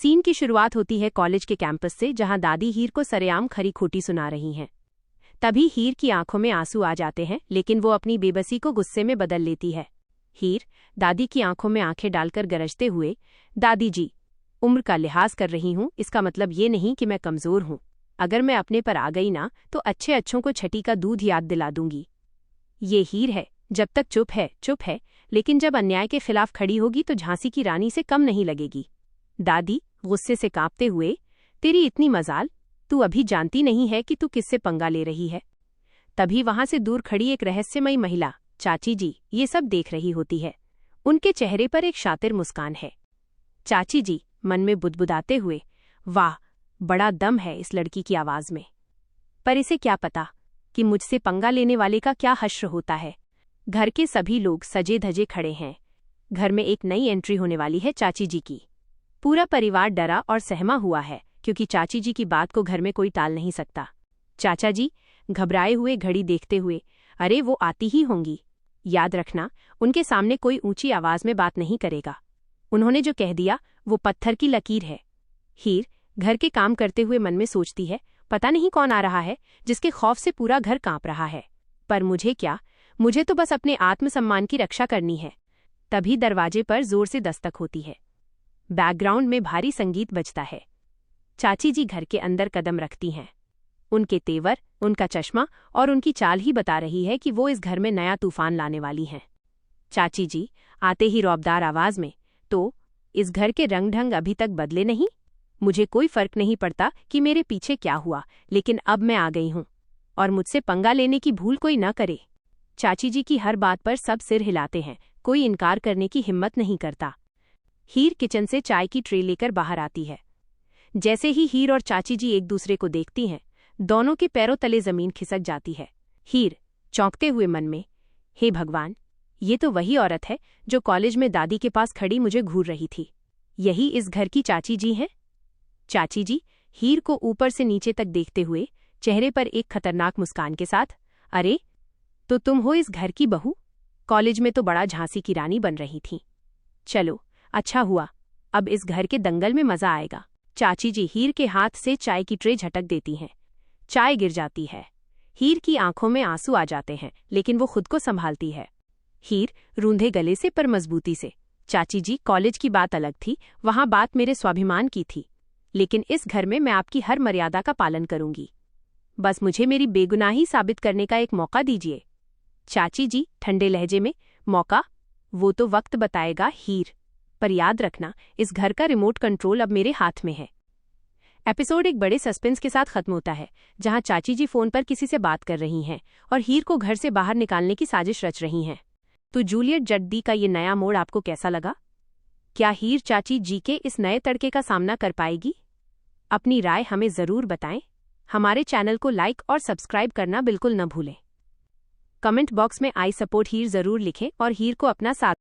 Scene की शुरुआत होती है कॉलेज के कैंपस से, जहां दादी हीर को सरेआम खरी खोटी सुना रही हैं। तभी हीर की आंखों में आंसू आ जाते हैं, लेकिन वो अपनी बेबसी को गुस्से में बदल लेती है। हीर दादी की आंखों में आंखें डालकर गरजते हुए, दादी जी, उम्र का लिहाज कर रही हूं, इसका मतलब ये नहीं कि मैं कमजोर हूं। अगर मैं अपने पर आ गई ना, तो अच्छे अच्छों को छठी का दूध याद दिला दूंगी। ये हीर है, जब तक चुप है, लेकिन जब अन्याय के खिलाफ खड़ी होगी तो झांसी की रानी से कम नहीं लगेगी। दादी गुस्से से कांपते हुए, तेरी इतनी मजाल, तू अभी जानती नहीं है कि तू किससे पंगा ले रही है। तभी वहां से दूर खड़ी एक रहस्यमयी महिला, चाची जी, ये सब देख रही होती है। उनके चेहरे पर एक शातिर मुस्कान है। चाची जी मन में बुदबुदाते हुए, वाह, बड़ा दम है इस लड़की की आवाज में। पर इसे क्या पता कि मुझसे पंगा लेने वाले का क्या हश्र होता है। घर के सभी लोग सजे धजे खड़े हैं। घर में एक नई एंट्री होने वाली है चाची जी की। पूरा परिवार डरा और सहमा हुआ है, क्योंकि चाची जी की बात को घर में कोई टाल नहीं सकता। चाचा जी घबराए हुए घड़ी देखते हुए, अरे वो आती ही होंगी। याद रखना, उनके सामने कोई ऊंची आवाज में बात नहीं करेगा। उन्होंने जो कह दिया वो पत्थर की लकीर है। हीर घर के काम करते हुए मन में सोचती है, पता नहीं कौन आ रहा है जिसके खौफ से पूरा घर कांप रहा है। पर मुझे क्या, मुझे तो बस अपने आत्मसम्मान की रक्षा करनी है। तभी दरवाजे पर जोर से दस्तक होती है। बैकग्राउंड में भारी संगीत बजता है। चाची जी घर के अंदर कदम रखती हैं। उनके तेवर, उनका चश्मा और उनकी चाल ही बता रही है कि वो इस घर में नया तूफान लाने वाली हैं। चाची जी आते ही रौबदार आवाज में, तो इस घर के रंग ढंग अभी तक बदले नहीं? मुझे कोई फर्क नहीं पड़ता कि मेरे पीछे क्या हुआ, लेकिन अब मैं आ गई हूं, और मुझसे पंगा लेने की भूल कोई न करे। चाची जी की हर बात पर सब सिर हिलाते हैं, कोई इनकार करने की हिम्मत नहीं करता। हीर किचन से चाय की ट्रे लेकर बाहर आती है। जैसे ही हीर और चाची जी एक दूसरे को देखती हैं, दोनों के पैरों तले जमीन खिसक जाती है। हीर चौंकते हुए मन में, हे भगवान, ये तो वही औरत है जो कॉलेज में दादी के पास खड़ी मुझे घूर रही थी। यही इस घर की चाची जी हैं? चाची जी हीर को ऊपर से नीचे तक देखते हुए, चेहरे पर एक खतरनाक मुस्कान के साथ, अरे तो तुम हो इस घर की बहू? कॉलेज में तो बड़ा झांसी की रानी बन रही थी। चलो अच्छा हुआ, अब इस घर के दंगल में मजा आएगा। चाची जी हीर के हाथ से चाय की ट्रे झटक देती हैं। चाय गिर जाती है। हीर की आंखों में आंसू आ जाते हैं, लेकिन वो खुद को संभालती है। हीर रूंधे गले से पर मजबूती से, चाची जी, कॉलेज की बात अलग थी, वहां बात मेरे स्वाभिमान की थी, लेकिन इस घर में मैं आपकी हर मर्यादा का पालन करूंगी। बस मुझे मेरी बेगुनाही साबित करने का एक मौका दीजिए। चाची जी ठंडे लहजे में, मौका? वो तो वक्त बताएगा हीर, पर याद रखना, इस घर का रिमोट कंट्रोल अब मेरे हाथ में है। एपिसोड एक बड़े सस्पेंस के साथ खत्म होता है, जहां चाची जी फोन पर किसी से बात कर रही हैं और हीर को घर से बाहर निकालने की साजिश रच रही हैं। तो जूलियट जड्डी का ये नया मोड़ आपको कैसा लगा? क्या हीर चाची जी के इस नए तड़के का सामना कर पाएगी? अपनी राय हमें जरूर बताएं। हमारे चैनल को लाइक और सब्सक्राइब करना बिल्कुल न भूलें। कमेंट बॉक्स में आई सपोर्ट हीर जरूर लिखें और हीर को अपना साथ